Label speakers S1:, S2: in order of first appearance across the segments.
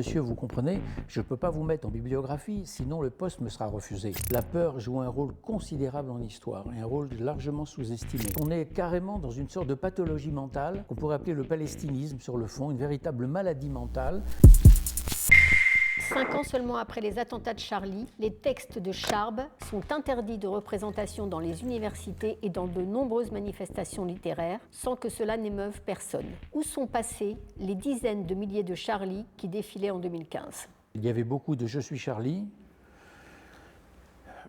S1: Monsieur, vous comprenez, je ne peux pas vous mettre en bibliographie, sinon le poste me sera refusé. La peur joue un rôle considérable en histoire, et un rôle largement sous-estimé. On est carrément dans une sorte de pathologie mentale qu'on pourrait appeler le palestinisme sur le fond, une véritable maladie mentale.
S2: 5 ans seulement après les attentats de Charlie, les textes de Charb sont interdits de représentation dans les universités et dans de nombreuses manifestations littéraires, sans que cela n'émeuve personne. Où sont passés les dizaines de milliers de Charlie qui défilaient en 2015 ?
S1: Il y avait beaucoup de « Je suis Charlie »,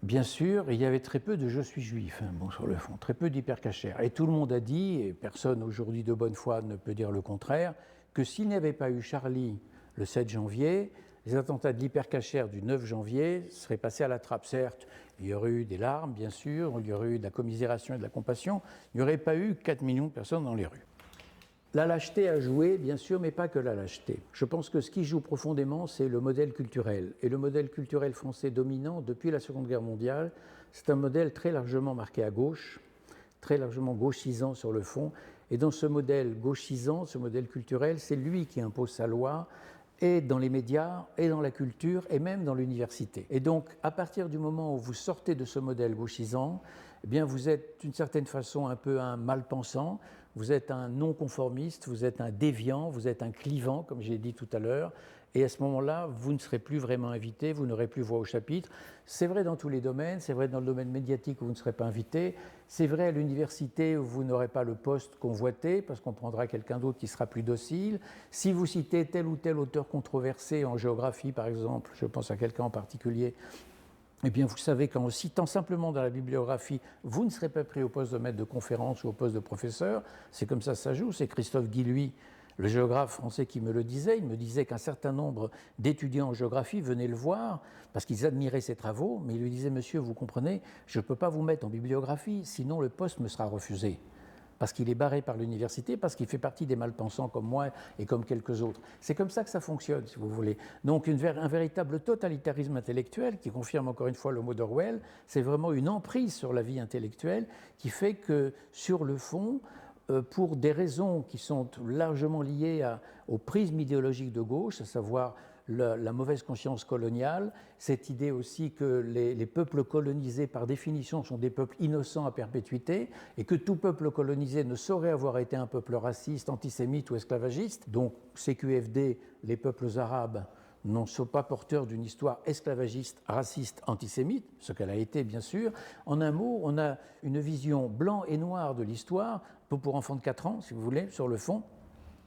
S1: bien sûr, et il y avait très peu de « Je suis juif », sur le fond, très peu d'hypercachère. Et tout le monde a dit, et personne aujourd'hui de bonne foi ne peut dire le contraire, que s'il n'y avait pas eu Charlie le 7 janvier, les attentats de l'hypercachère du 9 janvier seraient passés à la trappe. Certes, il y aurait eu des larmes, bien sûr, il y aurait eu de la commisération et de la compassion, il n'y aurait pas eu 4 millions de personnes dans les rues. La lâcheté a joué, bien sûr, mais pas que la lâcheté. Je pense que ce qui joue profondément, c'est le modèle culturel. Et le modèle culturel français dominant depuis la Seconde Guerre mondiale, c'est un modèle très largement marqué à gauche, très largement gauchisant sur le fond. Et dans ce modèle gauchisant, ce modèle culturel, c'est lui qui impose sa loi, et dans les médias, et dans la culture, et même dans l'université. Et donc, à partir du moment où vous sortez de ce modèle gauchisant, eh bien, vous êtes d'une certaine façon un peu un mal-pensant, vous êtes un non-conformiste, vous êtes un déviant, vous êtes un clivant, comme j'ai dit tout à l'heure, et à ce moment-là, vous ne serez plus vraiment invité, vous n'aurez plus voix au chapitre. C'est vrai dans tous les domaines, c'est vrai dans le domaine médiatique où vous ne serez pas invité, c'est vrai à l'université où vous n'aurez pas le poste convoité parce qu'on prendra quelqu'un d'autre qui sera plus docile. Si vous citez tel ou tel auteur controversé en géographie, par exemple, je pense à quelqu'un en particulier, eh bien, vous savez qu'en citant simplement dans la bibliographie, vous ne serez pas pris au poste de maître de conférence ou au poste de professeur. C'est comme ça joue. C'est Christophe Guilluy, le géographe français, qui me le disait. Il me disait qu'un certain nombre d'étudiants en géographie venaient le voir parce qu'ils admiraient ses travaux, mais il lui disait « Monsieur, vous comprenez, je ne peux pas vous mettre en bibliographie, sinon le poste me sera refusé. » Parce qu'il est barré par l'université, parce qu'il fait partie des malpensants comme moi et comme quelques autres. C'est comme ça que ça fonctionne, si vous voulez. Donc un véritable totalitarisme intellectuel, qui confirme encore une fois le mot d'Orwell, c'est vraiment une emprise sur la vie intellectuelle qui fait que, sur le fond, pour des raisons qui sont largement liées au prisme idéologique de gauche, à savoir la mauvaise conscience coloniale, cette idée aussi que les peuples colonisés par définition sont des peuples innocents à perpétuité et que tout peuple colonisé ne saurait avoir été un peuple raciste, antisémite ou esclavagiste. Donc CQFD, les peuples arabes, ne sont pas porteurs d'une histoire esclavagiste, raciste, antisémite, ce qu'elle a été bien sûr. En un mot, on a une vision blanc et noire de l'histoire, pour enfants de 4 ans, si vous voulez, sur le fond,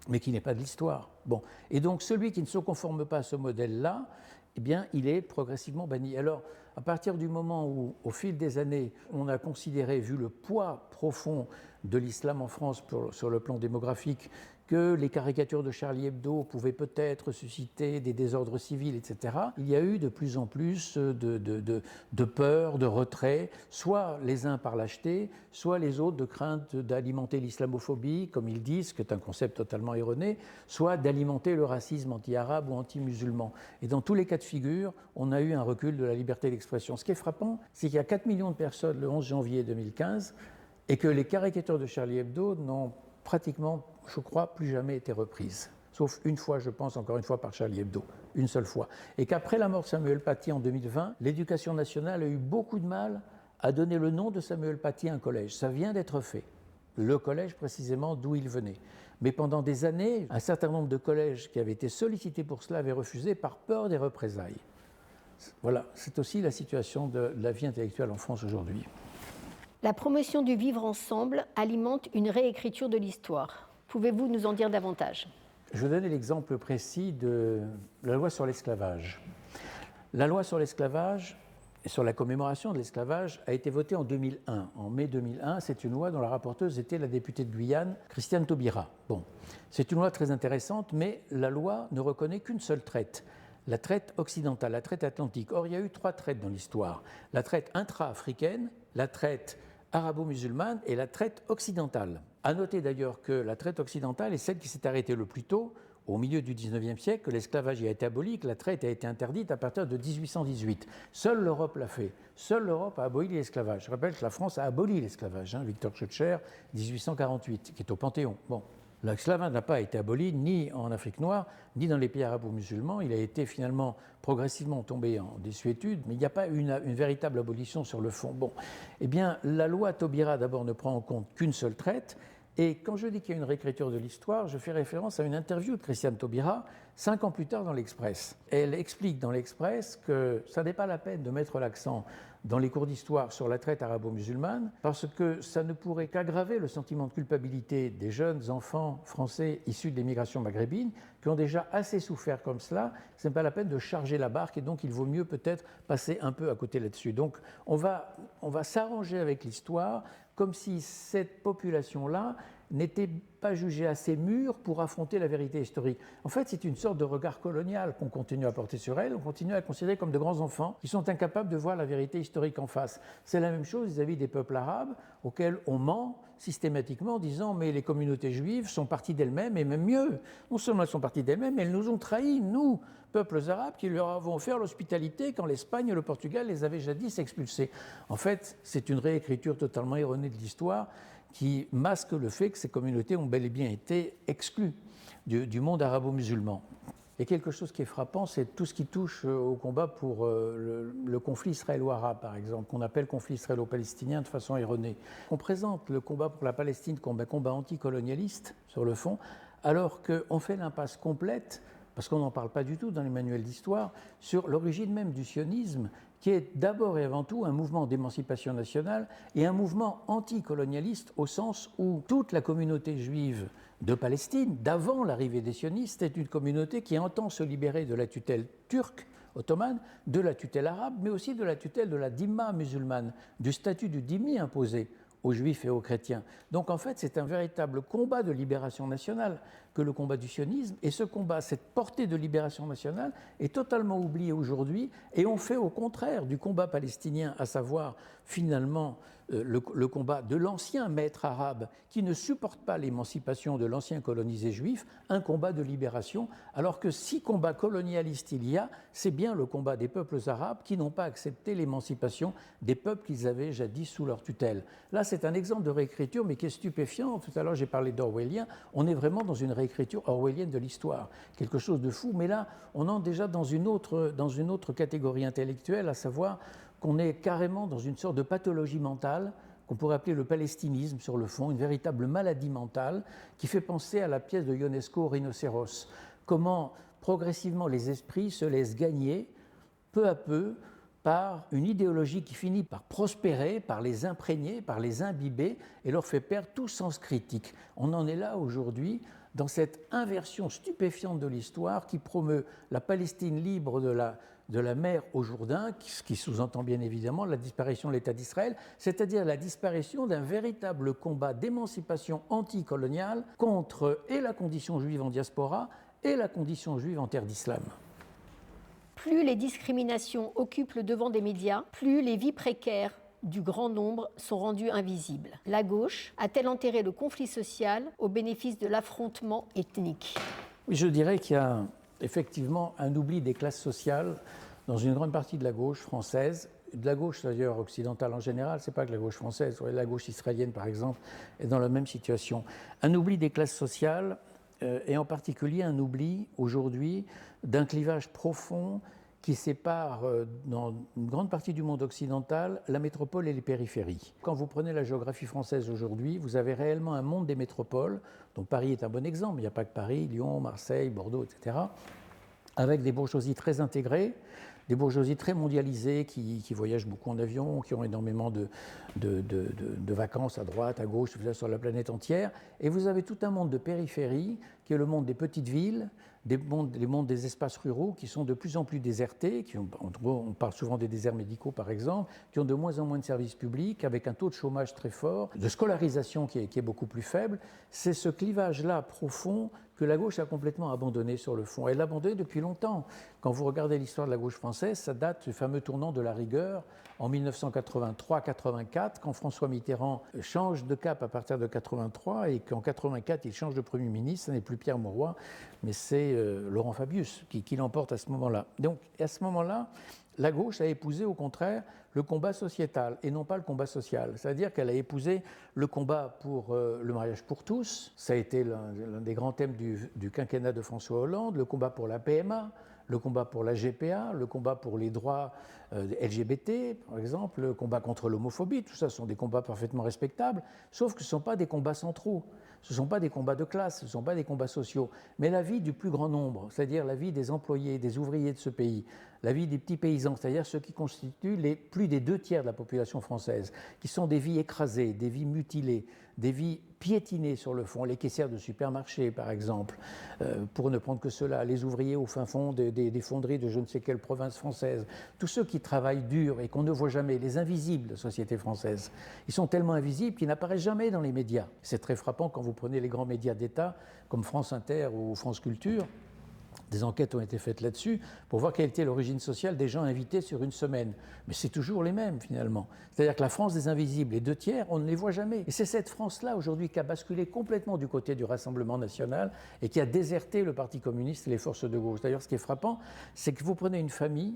S1: mais qui n'est pas de l'histoire. Bon. Et donc celui qui ne se conforme pas à ce modèle-là, eh bien, il est progressivement banni. Alors, à partir du moment où, au fil des années, on a considéré, vu le poids profond de l'islam en France sur le plan démographique, que les caricatures de Charlie Hebdo pouvaient peut-être susciter des désordres civils, etc., il y a eu de plus en plus de peur, de retrait, soit les uns par lâcheté, soit les autres de crainte d'alimenter l'islamophobie, comme ils disent, qui est un concept totalement erroné, soit d'alimenter le racisme anti-arabe ou anti-musulman. Et dans tous les cas de figure, on a eu un recul de la liberté d'expression. Ce qui est frappant, c'est qu'il y a 4 millions de personnes le 11 janvier 2015 et que les caricatures de Charlie Hebdo n'ont pratiquement, je crois, plus jamais été reprises. Sauf une fois, je pense, encore une fois, par Charlie Hebdo. Une seule fois. Et qu'après la mort de Samuel Paty en 2020, l'éducation nationale a eu beaucoup de mal à donner le nom de Samuel Paty à un collège. Ça vient d'être fait. Le collège, précisément, d'où il venait. Mais pendant des années, un certain nombre de collèges qui avaient été sollicités pour cela avaient refusé par peur des représailles. Voilà, c'est aussi la situation de la vie intellectuelle en France aujourd'hui.
S2: La promotion du vivre ensemble alimente une réécriture de l'histoire. Pouvez-vous nous en dire davantage ?
S1: Je vais donner l'exemple précis de la loi sur l'esclavage. La loi sur l'esclavage et sur la commémoration de l'esclavage a été votée en 2001. En mai 2001, c'est une loi dont la rapporteuse était la députée de Guyane, Christiane Taubira. Bon, c'est une loi très intéressante, mais la loi ne reconnaît qu'une seule traite. La traite occidentale, la traite atlantique. Or, il y a eu 3 traites dans l'histoire. La traite intra-africaine, la traite arabo-musulmane et la traite occidentale. À noter d'ailleurs que la traite occidentale est celle qui s'est arrêtée le plus tôt, au milieu du XIXe siècle, que l'esclavage y a été aboli, que la traite a été interdite à partir de 1818. Seule l'Europe l'a fait. Seule l'Europe a aboli l'esclavage. Je rappelle que la France a aboli l'esclavage. Victor Schoetcher, 1848, qui est au Panthéon. Bon. L'esclavage n'a pas été aboli ni en Afrique noire, ni dans les pays arabo-musulmans. Il a été finalement progressivement tombé en désuétude, mais il n'y a pas une véritable abolition sur le fond. Bon, eh bien, la loi Taubira, d'abord, ne prend en compte qu'une seule traite. Et quand je dis qu'il y a une réécriture de l'histoire, je fais référence à une interview de Christiane Taubira, 5 ans plus tard dans l'Express. Elle explique dans l'Express que ça n'est pas la peine de mettre l'accent dans les cours d'histoire sur la traite arabo-musulmane, parce que ça ne pourrait qu'aggraver le sentiment de culpabilité des jeunes enfants français issus de l'émigration maghrébine, qui ont déjà assez souffert comme cela. Ce n'est pas la peine de charger la barque, et donc il vaut mieux peut-être passer un peu à côté là-dessus. Donc on va s'arranger avec l'histoire, comme si cette population-là n'était pas jugée assez mûre pour affronter la vérité historique. En fait, c'est une sorte de regard colonial qu'on continue à porter sur elle, on continue à la considérer comme de grands enfants qui sont incapables de voir la vérité historique en face. C'est la même chose vis-à-vis des peuples arabes auxquels on ment systématiquement en disant « mais les communautés juives sont parties d'elles-mêmes, et même mieux, non seulement elles sont parties d'elles-mêmes, mais elles nous ont trahis, nous, peuples arabes, qui leur avons offert l'hospitalité quand l'Espagne et le Portugal les avaient jadis expulsés. » En fait, c'est une réécriture totalement erronée de l'histoire qui masque le fait que ces communautés ont bel et bien été exclues du monde arabo-musulman. Et quelque chose qui est frappant, c'est tout ce qui touche au combat pour le conflit israélo-arabe, par exemple, qu'on appelle conflit israélo-palestinien de façon erronée. On présente le combat pour la Palestine comme un combat anticolonialiste, sur le fond, alors qu'on fait l'impasse complète, parce qu'on n'en parle pas du tout dans les manuels d'histoire, sur l'origine même du sionisme, qui est d'abord et avant tout un mouvement d'émancipation nationale et un mouvement anticolonialiste au sens où toute la communauté juive de Palestine, d'avant l'arrivée des sionistes, est une communauté qui entend se libérer de la tutelle turque, ottomane, de la tutelle arabe, mais aussi de la tutelle de la dhimma musulmane, du statut du dhimmi imposé aux juifs et aux chrétiens. Donc en fait, c'est un véritable combat de libération nationale que le combat du sionisme, et ce combat, cette portée de libération nationale est totalement oubliée aujourd'hui, et on fait au contraire du combat palestinien, à savoir finalement le combat de l'ancien maître arabe qui ne supporte pas l'émancipation de l'ancien colonisé juif, un combat de libération, alors que si combat colonialiste il y a, c'est bien le combat des peuples arabes qui n'ont pas accepté l'émancipation des peuples qu'ils avaient jadis sous leur tutelle. Là, c'est un exemple de réécriture, mais qui est stupéfiant. Tout à l'heure, j'ai parlé d'orwellien. On est vraiment dans une réécriture orwellienne de l'histoire, quelque chose de fou, mais là, on entre déjà dans une autre catégorie intellectuelle, à savoir qu'on est carrément dans une sorte de pathologie mentale qu'on pourrait appeler le palestinisme sur le fond, une véritable maladie mentale qui fait penser à la pièce de Ionesco Rhinocéros. Comment progressivement les esprits se laissent gagner peu à peu par une idéologie qui finit par prospérer, par les imprégner, par les imbiber et leur fait perdre tout sens critique. On en est là aujourd'hui dans cette inversion stupéfiante de l'histoire qui promeut la Palestine libre de la mer au Jourdain, ce qui sous-entend bien évidemment la disparition de l'État d'Israël, c'est-à-dire la disparition d'un véritable combat d'émancipation anticoloniale contre et la condition juive en diaspora et la condition juive en terre d'islam.
S2: Plus les discriminations occupent le devant des médias, plus les vies précaires du grand nombre sont rendues invisibles. La gauche a-t-elle enterré le conflit social au bénéfice de l'affrontement ethnique ?
S1: Oui, je dirais qu'il y a effectivement un oubli des classes sociales dans une grande partie de la gauche française, de la gauche d'ailleurs occidentale en général, c'est pas que la gauche française, la gauche israélienne par exemple est dans la même situation. Un oubli des classes sociales et en particulier un oubli aujourd'hui d'un clivage profond qui sépare dans une grande partie du monde occidental la métropole et les périphéries. Quand vous prenez la géographie française aujourd'hui, vous avez réellement un monde des métropoles, dont Paris est un bon exemple, il n'y a pas que Paris, Lyon, Marseille, Bordeaux, etc., avec des bourgeoisies très intégrées, des bourgeoisies très mondialisées qui voyagent beaucoup en avion, qui ont énormément de vacances à droite, à gauche, sur la planète entière. Et vous avez tout un monde de périphérie, qui est le monde des petites villes, les mondes des espaces ruraux qui sont de plus en plus désertés, on parle souvent des déserts médicaux par exemple, qui ont de moins en moins de services publics, avec un taux de chômage très fort, de scolarisation qui est beaucoup plus faible. C'est ce clivage-là profond que la gauche a complètement abandonné sur le fond. Elle l'a abandonné depuis longtemps. Quand vous regardez l'histoire de la gauche française, ça date du fameux tournant de la rigueur en 1983-84, quand François Mitterrand change de cap à partir de 83 et qu'en 84, il change de Premier ministre. Ça n'est plus plus Pierre Mauroy, mais c'est Laurent Fabius qui l'emporte à ce moment-là. Donc à ce moment-là, la gauche a épousé au contraire le combat sociétal et non pas le combat social. C'est-à-dire qu'elle a épousé le combat pour le mariage pour tous, ça a été l'un des grands thèmes du quinquennat de François Hollande, le combat pour la PMA, le combat pour la GPA, le combat pour les droits LGBT, par exemple, le combat contre l'homophobie, tout ça sont des combats parfaitement respectables, sauf que ce ne sont pas des combats centraux, ce ne sont pas des combats de classe, ce ne sont pas des combats sociaux, mais la vie du plus grand nombre, c'est-à-dire la vie des employés, des ouvriers de ce pays, la vie des petits paysans, c'est-à-dire ceux qui constituent plus des 2/3 de la population française, qui sont des vies écrasées, des vies mutilées, des vies piétinées sur le fond, les caissières de supermarchés par exemple, pour ne prendre que cela, les ouvriers au fin fond des fonderies de je ne sais quelle province française, tous ceux qui travaillent dur et qu'on ne voit jamais, les invisibles de la société française, ils sont tellement invisibles qu'ils n'apparaissent jamais dans les médias. C'est très frappant quand vous prenez les grands médias d'État comme France Inter ou France Culture. Des enquêtes ont été faites là-dessus pour voir quelle était l'origine sociale des gens invités sur une semaine. Mais c'est toujours les mêmes finalement. C'est-à-dire que la France des invisibles, les 2/3, on ne les voit jamais. Et c'est cette France-là aujourd'hui qui a basculé complètement du côté du Rassemblement national et qui a déserté le Parti communiste et les forces de gauche. D'ailleurs, ce qui est frappant, c'est que vous prenez une famille,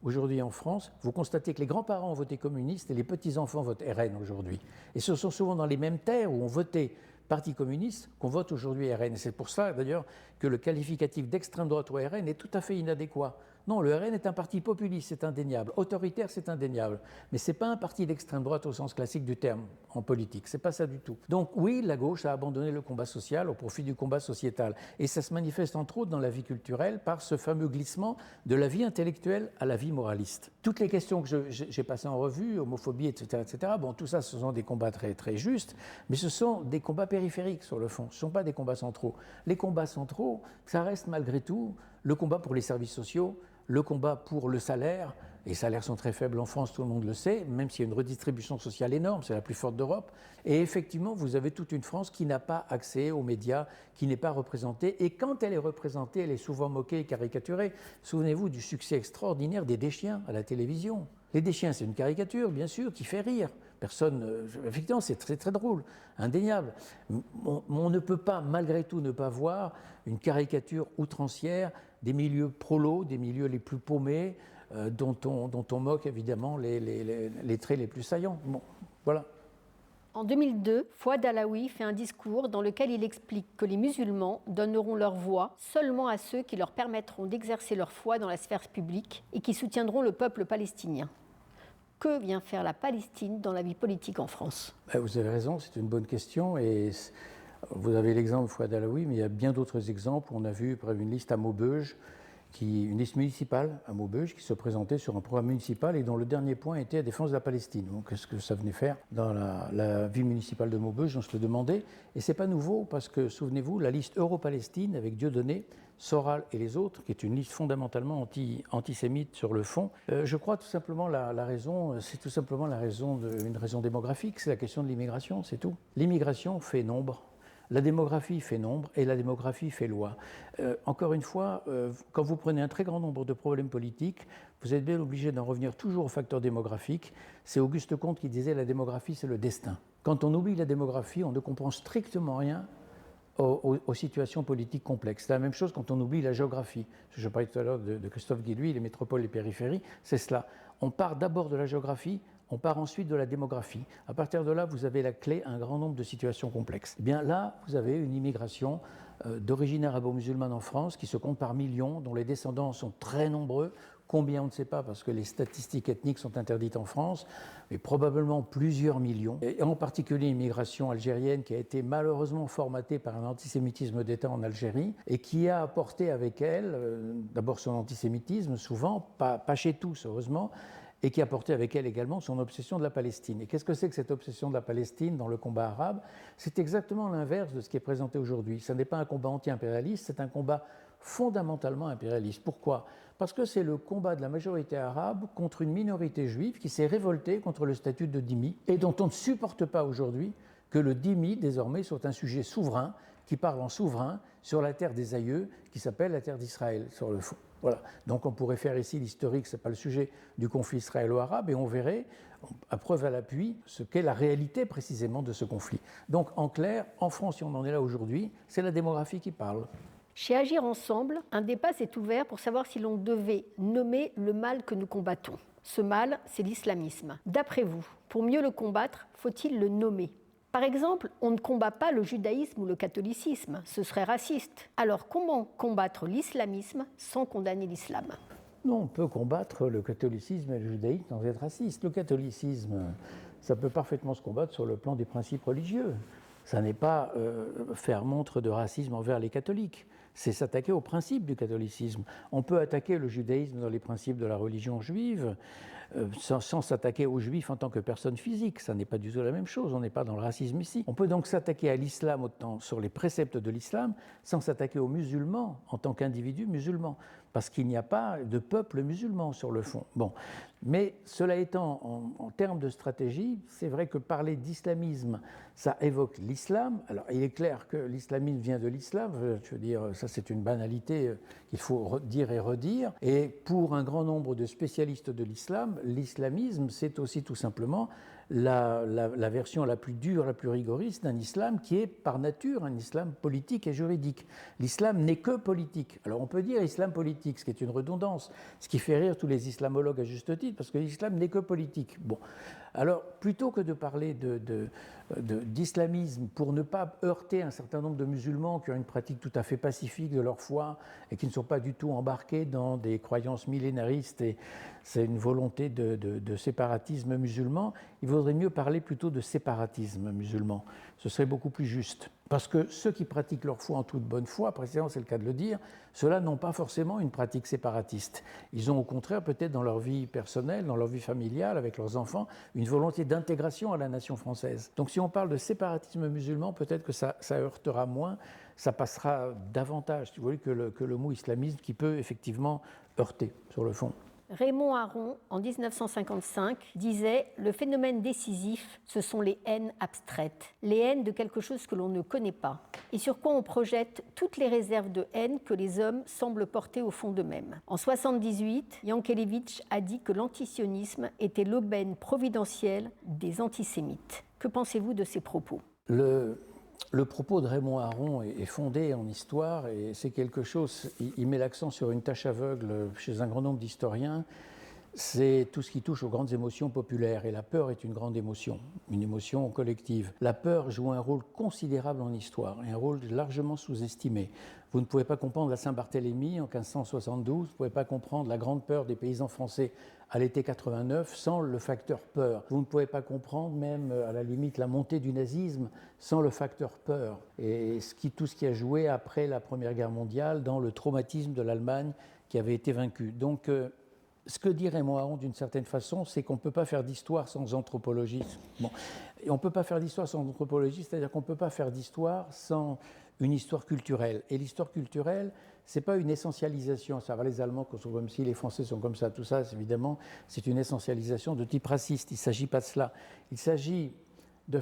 S1: aujourd'hui en France, vous constatez que les grands-parents ont voté communiste et les petits-enfants votent RN aujourd'hui. Et ce sont souvent dans les mêmes terres où on votait Parti communiste qu'on vote aujourd'hui RN. Et c'est pour ça d'ailleurs que le qualificatif d'extrême droite au RN est tout à fait inadéquat. Non, le RN est un parti populiste, c'est indéniable. Autoritaire, c'est indéniable. Mais ce n'est pas un parti d'extrême droite au sens classique du terme en politique. Ce n'est pas ça du tout. Donc oui, la gauche a abandonné le combat social au profit du combat sociétal. Et ça se manifeste entre autres dans la vie culturelle par ce fameux glissement de la vie intellectuelle à la vie moraliste. Toutes les questions que j'ai passées en revue, homophobie, etc., bon, tout ça, ce sont des combats très, très justes, mais ce sont des combats périphériques sur le fond. Ce ne sont pas des combats centraux. Les combats centraux, ça reste malgré tout le combat pour les services sociaux, le combat pour le salaire. Les salaires sont très faibles en France, tout le monde le sait, même s'il y a une redistribution sociale énorme, c'est la plus forte d'Europe. Et effectivement, vous avez toute une France qui n'a pas accès aux médias, qui n'est pas représentée. Et quand elle est représentée, elle est souvent moquée et caricaturée. Souvenez-vous du succès extraordinaire des Deschiens à la télévision. Les Deschiens, c'est une caricature, bien sûr, qui fait rire. Personne, effectivement, c'est très très drôle, indéniable. On ne peut pas, malgré tout, ne pas voir une caricature outrancière des milieux prolos, des milieux les plus paumés, dont on moque évidemment les traits les plus saillants. Bon, voilà.
S2: En 2002, Fouad Alaoui fait un discours dans lequel il explique que les musulmans donneront leur voix seulement à ceux qui leur permettront d'exercer leur foi dans la sphère publique et qui soutiendront le peuple palestinien. Que vient faire la Palestine dans la vie politique en France ?
S1: Vous avez raison, c'est une bonne question. Et vous avez l'exemple de Fouad Alaoui, mais il y a bien d'autres exemples. On a vu par exemple une liste à Maubeuge, une liste municipale à Maubeuge qui se présentait sur un programme municipal et dont le dernier point était la défense de la Palestine. Donc qu'est-ce que ça venait faire dans la vie municipale de Maubeuge, on se le demandait. Et ce n'est pas nouveau parce que, souvenez-vous, la liste Euro-Palestine avec Dieudonné, Soral et les autres, qui est une liste fondamentalement antisémite sur le fond, je crois tout simplement la raison, c'est tout simplement une raison démographique, c'est la question de l'immigration, c'est tout. L'immigration fait nombre. La démographie fait nombre et la démographie fait loi. Encore une fois, quand vous prenez un très grand nombre de problèmes politiques, vous êtes bien obligé d'en revenir toujours au facteur démographique. C'est Auguste Comte qui disait la démographie, c'est le destin. Quand on oublie la démographie, on ne comprend strictement rien aux situations politiques complexes. C'est la même chose quand on oublie la géographie. Je parlais tout à l'heure de Christophe Guilluy, les métropoles et les périphéries, c'est cela. On part d'abord de la géographie, on part ensuite de la démographie. À partir de là, vous avez la clé à un grand nombre de situations complexes. Eh bien là, vous avez une immigration d'origine arabo-musulmane en France qui se compte par millions, dont les descendants sont très nombreux. Combien, on ne sait pas, parce que les statistiques ethniques sont interdites en France, mais probablement plusieurs millions. Et en particulier l'immigration algérienne qui a été malheureusement formatée par un antisémitisme d'État en Algérie et qui a apporté avec elle, d'abord son antisémitisme, souvent, pas chez tous heureusement, et qui a porté avec elle également son obsession de la Palestine. Et qu'est-ce que c'est que cette obsession de la Palestine dans le combat arabe ? C'est exactement l'inverse de ce qui est présenté aujourd'hui. Ce n'est pas un combat anti-impérialiste, c'est un combat fondamentalement impérialiste. Pourquoi ? Parce que c'est le combat de la majorité arabe contre une minorité juive qui s'est révoltée contre le statut de dhimmi et dont on ne supporte pas aujourd'hui que le dhimmi, désormais, soit un sujet souverain qui parle en souverain sur la terre des aïeux qui s'appelle la terre d'Israël, sur le fond. Voilà. Donc on pourrait faire ici l'historique, ce n'est pas le sujet du conflit israélo-arabe, et on verrait, à preuve à l'appui, ce qu'est la réalité précisément de ce conflit. Donc en clair, en France, si on en est là aujourd'hui, c'est la démographie qui parle.
S2: Chez Agir ensemble, un débat s'est ouvert pour savoir si l'on devait nommer le mal que nous combattons. Ce mal, c'est l'islamisme. D'après vous, pour mieux le combattre, faut-il le nommer ? Par exemple, on ne combat pas le judaïsme ou le catholicisme, ce serait raciste. Alors comment combattre l'islamisme sans condamner l'islam ?
S1: Non, on peut combattre le catholicisme et le judaïsme sans être raciste. Le catholicisme, ça peut parfaitement se combattre sur le plan des principes religieux. Ça n'est pas faire montre de racisme envers les catholiques. C'est s'attaquer aux principes du catholicisme. On peut attaquer le judaïsme dans les principes de la religion juive sans s'attaquer aux juifs en tant que personne physique. Ça n'est pas du tout la même chose, on n'est pas dans le racisme ici. On peut donc s'attaquer à l'islam autant sur les préceptes de l'islam sans s'attaquer aux musulmans en tant qu'individus musulmans, parce qu'il n'y a pas de peuple musulman sur le fond. Bon. Mais cela étant, en termes de stratégie, c'est vrai que parler d'islamisme, ça évoque l'islam. Alors il est clair que l'islamisme vient de l'islam, je veux dire, ça c'est une banalité qu'il faut dire et redire. Et pour un grand nombre de spécialistes de l'islam, l'islamisme c'est aussi tout simplement la version la plus dure, la plus rigoriste d'un islam qui est par nature un islam politique et juridique. L'islam n'est que politique. Alors on peut dire islam politique, ce qui est une redondance, ce qui fait rire tous les islamologues à juste titre, parce que l'islam n'est que politique. Bon. Alors plutôt que de parler d'islamisme pour ne pas heurter un certain nombre de musulmans qui ont une pratique tout à fait pacifique de leur foi et qui ne sont pas du tout embarqués dans des croyances millénaristes et c'est une volonté de séparatisme musulman, il vaudrait mieux parler plutôt de séparatisme musulman. Ce serait beaucoup plus juste. Parce que ceux qui pratiquent leur foi en toute bonne foi, précisément c'est le cas de le dire, ceux-là n'ont pas forcément une pratique séparatiste. Ils ont au contraire peut-être dans leur vie personnelle, dans leur vie familiale, avec leurs enfants, une volonté d'intégration à la nation française. Donc si on parle de séparatisme musulman, peut-être que ça heurtera moins, ça passera davantage, si vous voulez, que le mot islamisme qui peut effectivement heurter sur le fond.
S2: Raymond Aron, en 1955, disait « Le phénomène décisif, ce sont les haines abstraites, les haines de quelque chose que l'on ne connaît pas, et sur quoi on projette toutes les réserves de haine que les hommes semblent porter au fond d'eux-mêmes. » En 1978, Yankelevitch a dit que l'antisionisme était l'aubaine providentielle des antisémites. Que pensez-vous de ces propos ?
S1: Le propos de Raymond Aron est fondé en histoire et c'est quelque chose, il met l'accent sur une tâche aveugle chez un grand nombre d'historiens, c'est tout ce qui touche aux grandes émotions populaires et la peur est une grande émotion, une émotion collective. La peur joue un rôle considérable en histoire et un rôle largement sous-estimé. Vous ne pouvez pas comprendre la Saint-Barthélemy en 1572, vous ne pouvez pas comprendre la grande peur des paysans français à l'été 89 sans le facteur peur. Vous ne pouvez pas comprendre même à la limite la montée du nazisme sans le facteur peur. Et tout ce qui a joué après la Première Guerre mondiale dans le traumatisme de l'Allemagne qui avait été vaincue. Donc ce que dit Raymond Aron d'une certaine façon, c'est qu'on ne peut pas faire d'histoire sans anthropologie. Bon. Et on ne peut pas faire d'histoire sans anthropologie, c'est-à-dire qu'on ne peut pas faire d'histoire sans une histoire culturelle. Et l'histoire culturelle, ce n'est pas une essentialisation. Ça va, les Allemands sont comme ci, les Français sont comme ça, tout ça, évidemment, c'est une essentialisation de type raciste. Il ne s'agit pas de cela. Il s'agit de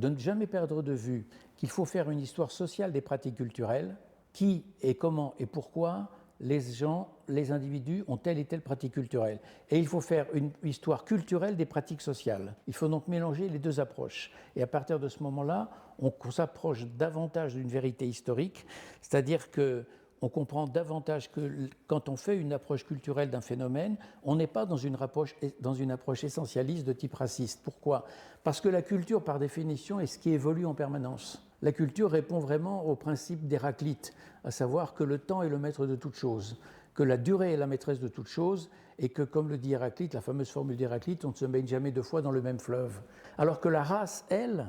S1: ne jamais perdre de vue qu'il faut faire une histoire sociale des pratiques culturelles, qui et comment et pourquoi les gens, les individus ont telle et telle pratique culturelle. Et il faut faire une histoire culturelle des pratiques sociales. Il faut donc mélanger les deux approches. Et à partir de ce moment-là, on s'approche davantage d'une vérité historique, c'est-à-dire qu'on comprend davantage que quand on fait une approche culturelle d'un phénomène, on n'est pas dans une approche essentialiste de type raciste. Pourquoi ? Parce que la culture, par définition, est ce qui évolue en permanence. La culture répond vraiment au principe d'Héraclite, à savoir que le temps est le maître de toute chose, que la durée est la maîtresse de toute chose, et que, comme le dit Héraclite, la fameuse formule d'Héraclite, on ne se baigne jamais deux fois dans le même fleuve. Alors que la race, elle,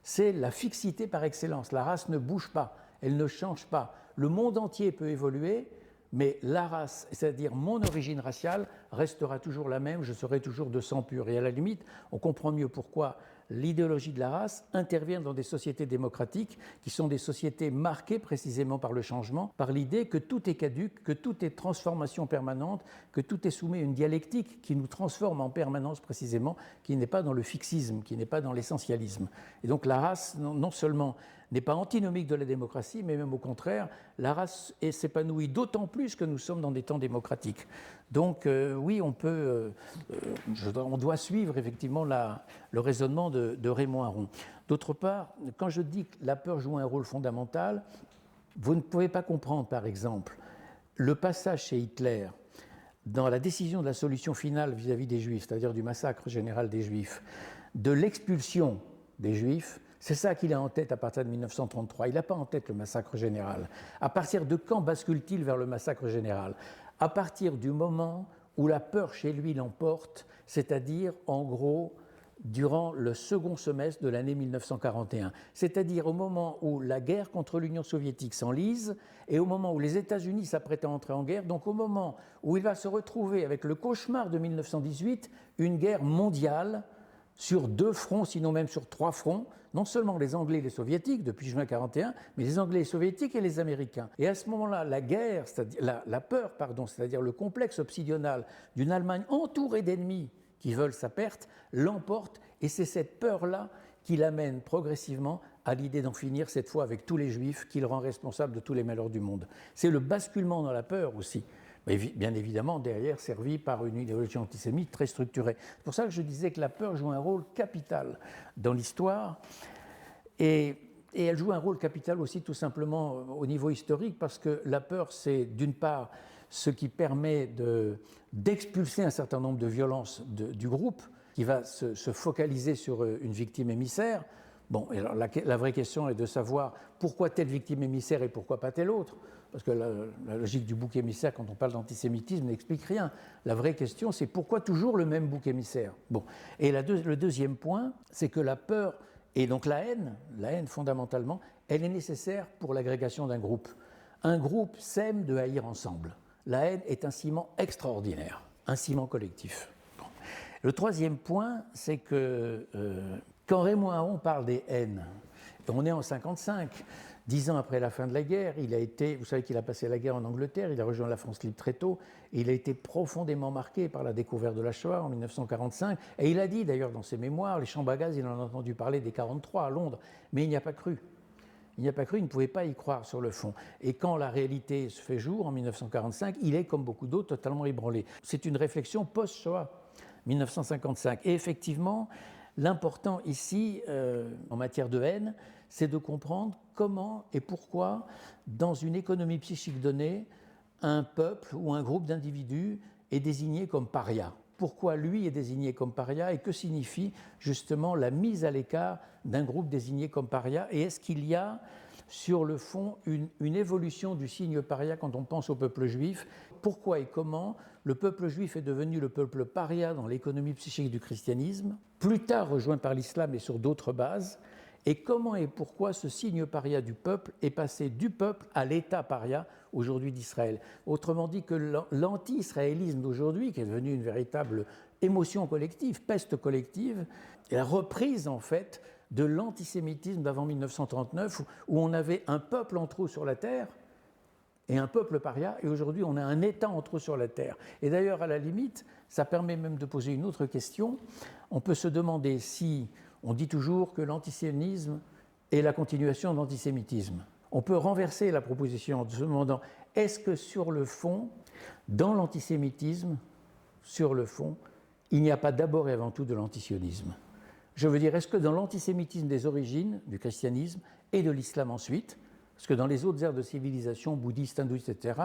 S1: c'est la fixité par excellence. La race ne bouge pas, elle ne change pas. Le monde entier peut évoluer, mais la race, c'est-à-dire mon origine raciale, restera toujours la même, je serai toujours de sang pur. Et à la limite, on comprend mieux pourquoi l'idéologie de la race intervient dans des sociétés démocratiques qui sont des sociétés marquées précisément par le changement, par l'idée que tout est caduc, que tout est transformation permanente, que tout est soumis à une dialectique qui nous transforme en permanence précisément, qui n'est pas dans le fixisme, qui n'est pas dans l'essentialisme. Et donc la race, non seulement n'est pas antinomique de la démocratie, mais même au contraire, la race s'épanouit d'autant plus que nous sommes dans des temps démocratiques. Donc oui, on doit suivre effectivement le raisonnement de Raymond Aron. D'autre part, quand je dis que la peur joue un rôle fondamental, vous ne pouvez pas comprendre, par exemple, le passage chez Hitler dans la décision de la solution finale vis-à-vis des Juifs, c'est-à-dire du massacre général des Juifs, de l'expulsion des Juifs. C'est ça qu'il a en tête à partir de 1933. Il n'a pas en tête le massacre général. À partir de quand bascule-t-il vers le massacre général? À partir du moment où la peur chez lui l'emporte, c'est-à-dire, en gros, durant le second semestre de l'année 1941, c'est-à-dire au moment où la guerre contre l'Union soviétique s'enlise et au moment où les États-Unis s'apprêtent à entrer en guerre, donc au moment où il va se retrouver avec le cauchemar de 1918, une guerre mondiale sur 2 fronts, sinon même sur 3 fronts, non seulement les Anglais et les Soviétiques depuis juin 1941, mais les Anglais, les Soviétiques et les Américains. Et à ce moment-là, la guerre, la peur, c'est-à-dire le complexe obsidional d'une Allemagne entourée d'ennemis qui veulent sa perte, l'emporte, et c'est cette peur-là qui l'amène progressivement à l'idée d'en finir cette fois avec tous les Juifs, qui le rend responsable de tous les malheurs du monde. C'est le basculement dans la peur aussi, mais bien évidemment derrière servi par une idéologie antisémite très structurée. C'est pour ça que je disais que la peur joue un rôle capital dans l'histoire, et elle joue un rôle capital aussi tout simplement au niveau historique, parce que la peur, c'est d'une part ce qui permet d'expulser un certain nombre de violences du groupe, qui va se focaliser sur une victime émissaire. Bon, et alors la vraie question est de savoir pourquoi telle victime émissaire et pourquoi pas telle autre, parce que la logique du bouc émissaire, quand on parle d'antisémitisme, n'explique rien. La vraie question, c'est pourquoi toujours le même bouc émissaire. Bon, et le deuxième point, c'est que la peur, et donc la haine fondamentalement, elle est nécessaire pour l'agrégation d'un groupe. Un groupe sème de haïr ensemble. La haine est un ciment extraordinaire, un ciment collectif. Bon. Le troisième point, c'est que quand Raymond Aron parle des haines, on est en 1955, 10 ans après la fin de la guerre, vous savez qu'il a passé la guerre en Angleterre, il a rejoint la France libre très tôt, et il a été profondément marqué par la découverte de la Shoah en 1945, et il a dit d'ailleurs dans ses mémoires, les chambres à gaz, il en a entendu parler dès 1943 à Londres, mais il n'y a pas cru. Il n'y a pas cru, il ne pouvait pas y croire sur le fond. Et quand la réalité se fait jour, en 1945, il est, comme beaucoup d'autres, totalement ébranlé. C'est une réflexion post-Shoah, 1955. Et effectivement, l'important ici, en matière de haine, c'est de comprendre comment et pourquoi, dans une économie psychique donnée, un peuple ou un groupe d'individus est désigné comme paria. Pourquoi lui est désigné comme paria et que signifie justement la mise à l'écart d'un groupe désigné comme paria, et est-ce qu'il y a sur le fond une évolution du signe paria quand on pense au peuple juif? Pourquoi et comment le peuple juif est devenu le peuple paria dans l'économie psychique du christianisme, plus tard rejoint par l'islam et sur d'autres bases, et comment et pourquoi ce signe paria du peuple est passé du peuple à l'État paria aujourd'hui d'Israël. Autrement dit que l'anti-israélisme d'aujourd'hui, qui est devenu une véritable émotion collective, peste collective, est la reprise en fait de l'antisémitisme d'avant 1939, où on avait un peuple en trop sur la terre et un peuple paria, et aujourd'hui on a un État en trop sur la terre. Et d'ailleurs, à la limite, ça permet même de poser une autre question. On peut se demander si on dit toujours que l'antisionisme est la continuation de l'antisémitisme. On peut renverser la proposition en se demandant, est-ce que sur le fond, dans l'antisémitisme, sur le fond, il n'y a pas d'abord et avant tout de l'antisionisme? Je veux dire, est-ce que dans l'antisémitisme des origines, du christianisme et de l'islam ensuite, parce que dans les autres aires de civilisation, bouddhistes, hindouistes, etc.,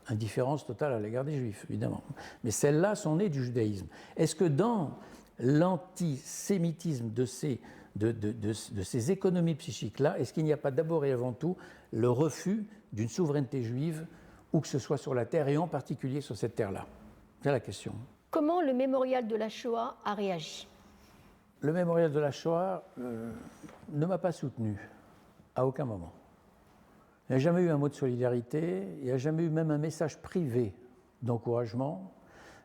S1: indifférence totale à l'égard des juifs, évidemment, mais celles-là sont nées du judaïsme. Est-ce que dans l'antisémitisme de ces économies psychiques-là, est-ce qu'il n'y a pas d'abord et avant tout le refus d'une souveraineté juive, où que ce soit sur la terre, et en particulier sur cette terre-là? C'est la question.
S2: Comment le mémorial de la Shoah a réagi?
S1: Le mémorial de la Shoah ne m'a pas soutenu, à aucun moment. Il n'y a jamais eu un mot de solidarité, il n'y a jamais eu même un message privé d'encouragement.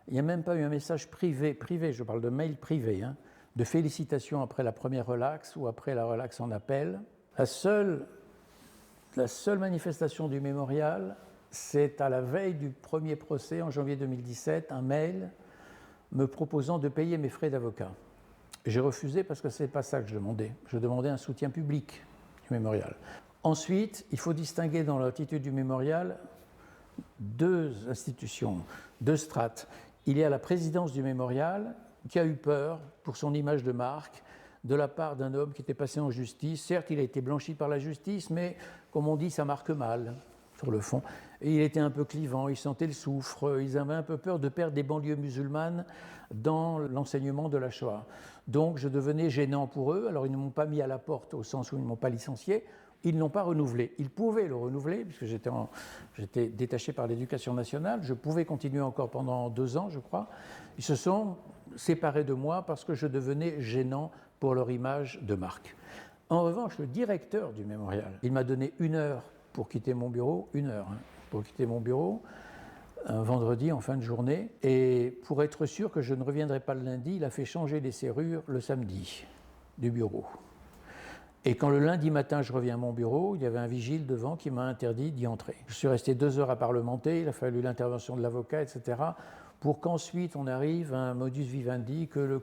S1: Il n'y a même pas eu un message privé, je parle de mail privé, de félicitations après la première relaxe ou après la relaxe en appel. La seule manifestation du mémorial, c'est à la veille du premier procès, en janvier 2017, un mail me proposant de payer mes frais d'avocat. J'ai refusé parce que ce n'est pas ça que je demandais. Je demandais un soutien public du mémorial. Ensuite, il faut distinguer dans l'attitude du mémorial deux institutions, deux strates. Il y a la présidence du mémorial qui a eu peur pour son image de marque de la part d'un homme qui était passé en justice. Certes, il a été blanchi par la justice, mais comme on dit, ça marque mal sur le fond. Et il était un peu clivant, il sentait le soufre, ils avaient un peu peur de perdre des banlieues musulmanes dans l'enseignement de la Shoah. Donc je devenais gênant pour eux. Alors ils ne m'ont pas mis à la porte au sens où ils ne m'ont pas licencié. Ils ne l'ont pas renouvelé. Ils pouvaient le renouveler, puisque j'étais détaché par l'Éducation nationale. Je pouvais continuer encore pendant 2 ans, je crois. Ils se sont séparés de moi parce que je devenais gênant pour leur image de marque. En revanche, le directeur du mémorial, il m'a donné 1 heure pour quitter mon bureau, 1 heure pour quitter mon bureau, un vendredi en fin de journée. Et pour être sûr que je ne reviendrai pas le lundi, il a fait changer les serrures le samedi du bureau. Et quand le lundi matin, je reviens à mon bureau, il y avait un vigile devant qui m'a interdit d'y entrer. Je suis resté 2 heures à parlementer, il a fallu l'intervention de l'avocat, etc., pour qu'ensuite on arrive à un modus vivendi que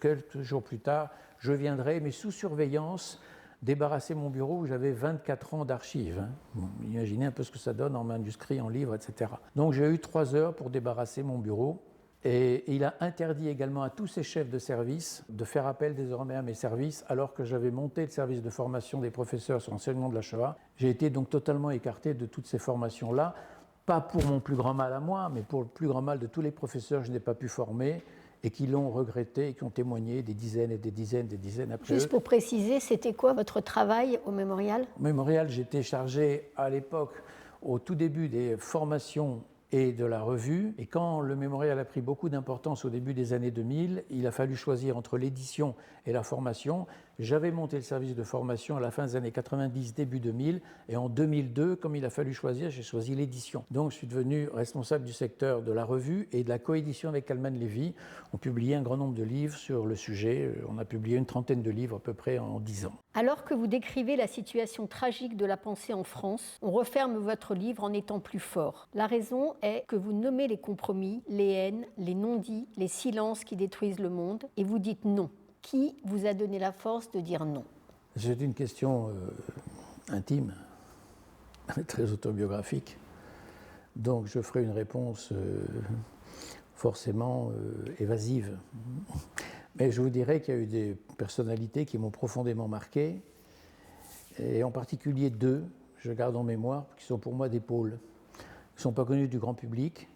S1: quelques jours plus tard, je viendrai, mais sous surveillance, débarrasser mon bureau où j'avais 24 ans d'archives. Bon, imaginez un peu ce que ça donne en manuscrits, en livres, etc. Donc j'ai eu 3 heures pour débarrasser mon bureau. Et il a interdit également à tous ses chefs de service de faire appel désormais à mes services, alors que j'avais monté le service de formation des professeurs sur l'enseignement de la Shoah. J'ai été donc totalement écarté de toutes ces formations-là, pas pour mon plus grand mal à moi, mais pour le plus grand mal de tous les professeurs que je n'ai pas pu former et qui l'ont regretté et qui ont témoigné des dizaines et des dizaines après eux.
S2: Juste pour préciser, c'était quoi votre travail au mémorial ?
S1: Au mémorial, j'étais chargé à l'époque, au tout début des formations et de la revue. Et quand le mémorial a pris beaucoup d'importance au début des années 2000, il a fallu choisir entre l'édition et la formation. J'avais monté le service de formation à la fin des années 90, début 2000, et en 2002, comme il a fallu choisir, j'ai choisi l'édition. Donc je suis devenu responsable du secteur de la revue et de la coédition avec Kalman Levy. On publiait un grand nombre de livres sur le sujet. On a publié une 30aine de livres à peu près en 10 ans.
S2: Alors que vous décrivez la situation tragique de la pensée en France, on referme votre livre en étant plus fort. La raison est que vous nommez les compromis, les haines, les non-dits, les silences qui détruisent le monde, et vous dites non. Qui vous a donné la force de dire non ?
S1: C'est une question intime, très autobiographique. Donc je ferai une réponse forcément évasive. Mais je vous dirais qu'il y a eu des personnalités qui m'ont profondément marqué, et en particulier 2, je garde en mémoire, qui sont pour moi des pôles, qui ne sont pas connus du grand public.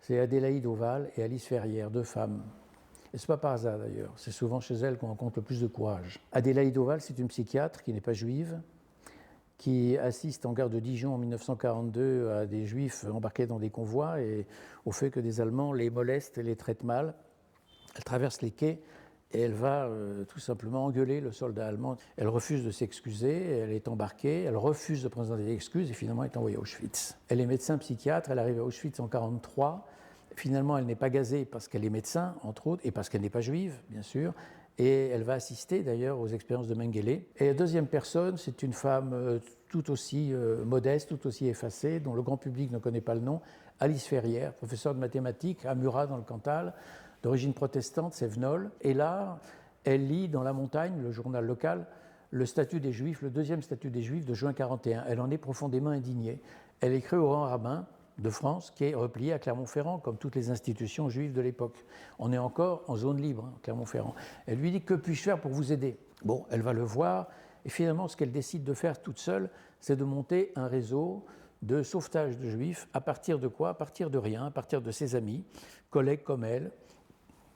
S1: C'est Adélaïde Oval et Alice Ferrière, 2 femmes. Et ce n'est pas par hasard d'ailleurs, c'est souvent chez elles qu'on rencontre le plus de courage. Adélaïde Oval, c'est une psychiatre qui n'est pas juive, qui assiste en gare de Dijon en 1942 à des juifs embarqués dans des convois et au fait que des Allemands les molestent et les traitent mal. Elle traverse les quais et elle va tout simplement engueuler le soldat allemand. Elle refuse de s'excuser, elle est embarquée, elle refuse de présenter des excuses et finalement est envoyée à Auschwitz. Elle est médecin psychiatre, elle arrive à Auschwitz en 1943. Finalement, elle n'est pas gazée parce qu'elle est médecin, entre autres, et parce qu'elle n'est pas juive, bien sûr. Et elle va assister d'ailleurs aux expériences de Mengele. Et la deuxième personne, c'est une femme tout aussi modeste, tout aussi effacée, dont le grand public ne connaît pas le nom, Alice Ferrière, professeure de mathématiques à Murat dans le Cantal, d'origine protestante, Sévenol. Et là, elle lit dans La Montagne, le journal local, le statut des Juifs, le 2e statut des Juifs de juin 1941. Elle en est profondément indignée. Elle écrit au grand rabbin de France, qui est replié à Clermont-Ferrand, comme toutes les institutions juives de l'époque. On est encore en zone libre, Clermont-Ferrand. Elle lui dit « Que puis-je faire pour vous aider ?» Bon, elle va le voir, et finalement, ce qu'elle décide de faire toute seule, c'est de monter un réseau de sauvetage de juifs. À partir de quoi ? À partir de rien, à partir de ses amis, collègues comme elle,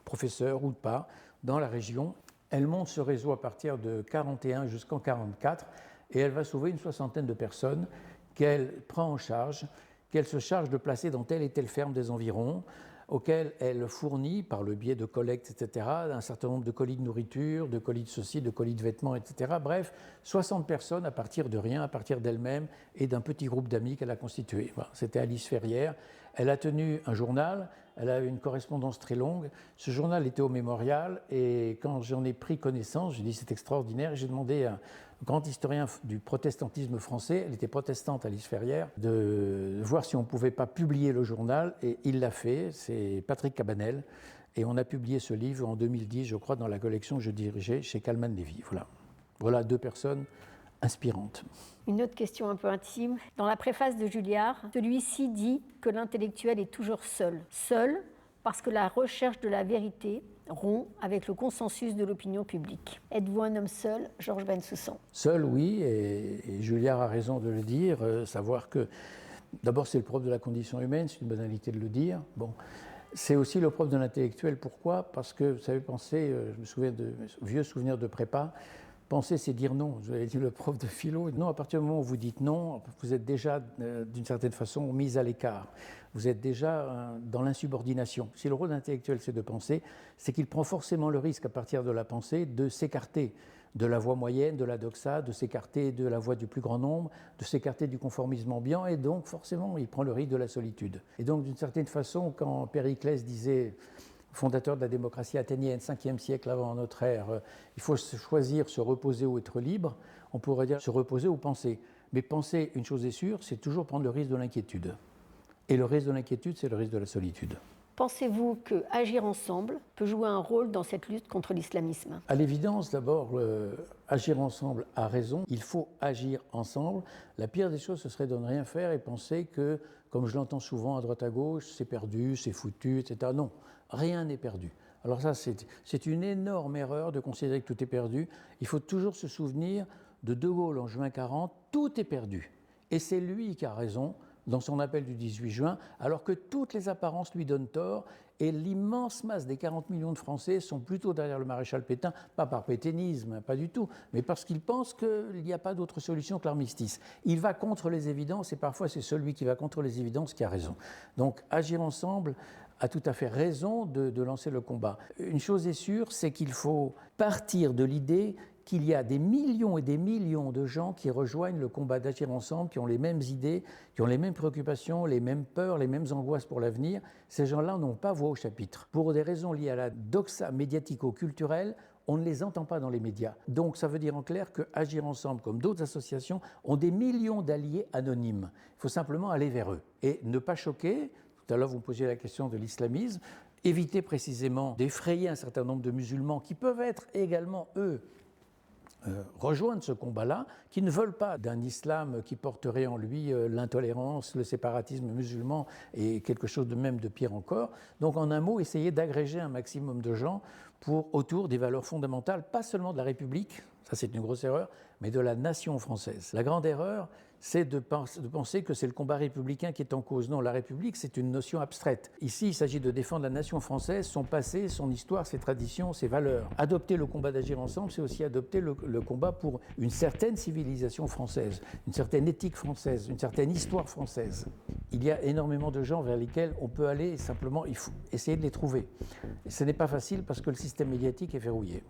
S1: professeurs ou pas, dans la région. Elle monte ce réseau à partir de 1941 jusqu'en 1944, et elle va sauver une 60aine de personnes qu'elle prend en charge, qu'elle se charge de placer dans telle et telle ferme des environs, auxquelles elle fournit, par le biais de collectes, etc., un certain nombre de colis de nourriture, de colis de ceci, de colis de vêtements, etc. Bref, 60 personnes à partir de rien, à partir d'elle-même et d'un petit groupe d'amis qu'elle a constitué. Voilà, c'était Alice Ferrière. Elle a tenu un journal, elle a eu une correspondance très longue. Ce journal était au Mémorial et quand j'en ai pris connaissance, j'ai dit c'est extraordinaire. J'ai demandé à un grand historien du protestantisme français, elle était protestante, Alice Ferrière, de voir si on ne pouvait pas publier le journal et il l'a fait. C'est Patrick Cabanel et on a publié ce livre en 2010, je crois, dans la collection que je dirigeais chez Calman Levy. Voilà deux personnes inspirante.
S2: Une autre question un peu intime. Dans la préface de Julliard, celui-ci dit que l'intellectuel est toujours seul. Seul parce que la recherche de la vérité rompt avec le consensus de l'opinion publique. Êtes-vous un homme seul, Georges Bensoussan?
S1: Seul, oui, et Julliard a raison de le dire, savoir que d'abord c'est le propre de la condition humaine, c'est une banalité de le dire. Bon. C'est aussi le propre de l'intellectuel. Pourquoi? Parce que, vous savez, penser, je me souviens de vieux souvenirs de prépa, penser, c'est dire non. Vous avez dit le prof de philo. Non, à partir du moment où vous dites non, vous êtes déjà, d'une certaine façon, mis à l'écart. Vous êtes déjà dans l'insubordination. Si le rôle intellectuel, c'est de penser, c'est qu'il prend forcément le risque, à partir de la pensée, de s'écarter de la voie moyenne, de la doxa, de s'écarter de la voie du plus grand nombre, de s'écarter du conformisme ambiant, et donc, forcément, il prend le risque de la solitude. Et donc, d'une certaine façon, quand Périclès disait, fondateur de la démocratie athénienne, 5e siècle avant notre ère, il faut choisir se reposer ou être libre, on pourrait dire se reposer ou penser. Mais penser, une chose est sûre, c'est toujours prendre le risque de l'inquiétude. Et le risque de l'inquiétude, c'est le risque de la solitude.
S2: Pensez-vous que agir ensemble peut jouer un rôle dans cette lutte contre l'islamisme?
S1: À l'évidence, d'abord, agir ensemble a raison. Il faut agir ensemble. La pire des choses, ce serait de ne rien faire et penser que, comme je l'entends souvent à droite à gauche, c'est perdu, c'est foutu, etc. Non, rien n'est perdu. Alors ça, c'est une énorme erreur de considérer que tout est perdu. Il faut toujours se souvenir de De Gaulle en juin 40, tout est perdu. Et c'est lui qui a raison dans son appel du 18 juin, alors que toutes les apparences lui donnent tort, et l'immense masse des 40 millions de Français sont plutôt derrière le maréchal Pétain, pas par pétainisme, pas du tout, mais parce qu'ils pensent qu'il n'y a pas d'autre solution que l'armistice. Il va contre les évidences, et parfois c'est celui qui va contre les évidences qui a raison. Donc agir ensemble a tout à fait raison de lancer le combat. Une chose est sûre, c'est qu'il faut partir de l'idée qu'il y a des millions et des millions de gens qui rejoignent le combat d'agir ensemble, qui ont les mêmes idées, qui ont les mêmes préoccupations, les mêmes peurs, les mêmes angoisses pour l'avenir. Ces gens-là n'ont pas voix au chapitre. Pour des raisons liées à la doxa médiatico-culturelle, on ne les entend pas dans les médias. Donc ça veut dire en clair que Agir ensemble, comme d'autres associations, ont des millions d'alliés anonymes. Il faut simplement aller vers eux et ne pas choquer. Tout à l'heure, vous me posiez la question de l'islamisme. Éviter précisément d'effrayer un certain nombre de musulmans qui peuvent être également, eux, rejoindre ce combat-là, qui ne veulent pas d'un islam qui porterait en lui l'intolérance, le séparatisme musulman et quelque chose de même de pire encore. Donc en un mot, essayer d'agréger un maximum de gens autour des valeurs fondamentales, pas seulement de la République, ça c'est une grosse erreur, mais de la nation française. La grande erreur, c'est de penser que c'est le combat républicain qui est en cause. Non, la République, c'est une notion abstraite. Ici, il s'agit de défendre la nation française, son passé, son histoire, ses traditions, ses valeurs. Adopter le combat d'agir ensemble, c'est aussi adopter le combat pour une certaine civilisation française, une certaine éthique française, une certaine histoire française. Il y a énormément de gens vers lesquels on peut aller, et simplement, il faut essayer de les trouver. Et ce n'est pas facile parce que le système médiatique est verrouillé.